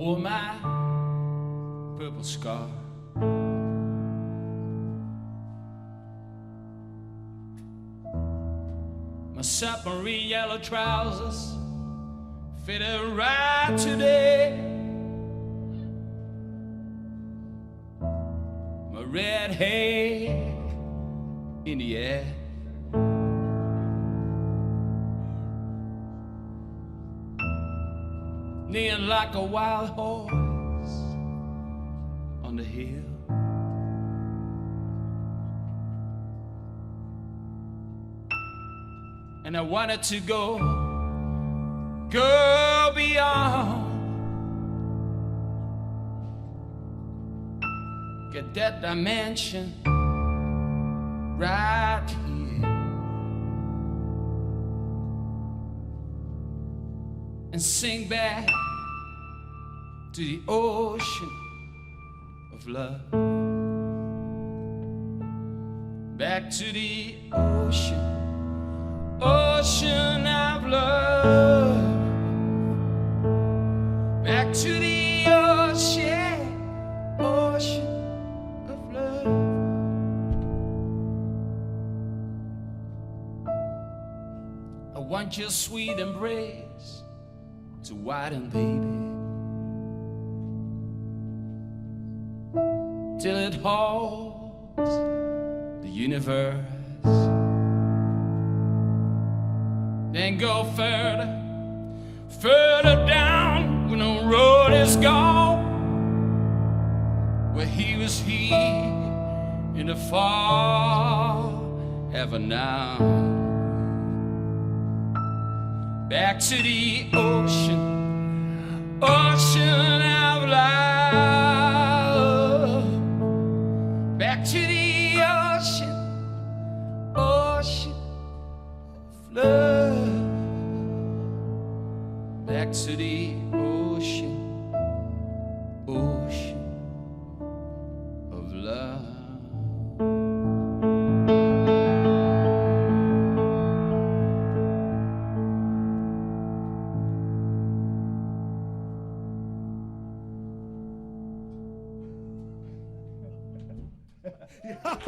o'er my purple scar. My submarine yellow trousers fitted right today. My red hair in the air. Kneeling like a wild horse on the hill. And I wanted to go beyond, get that dimension right here, and sing back to the ocean of love, back to the ocean of love, back to the ocean of love. I want your sweet embrace to widen, baby, till it holds the universe. Then go further down when the road is gone, where he was here in the far heaven now. Back to the ocean of love, back to the ocean of love, back to the ocean of love. Ja.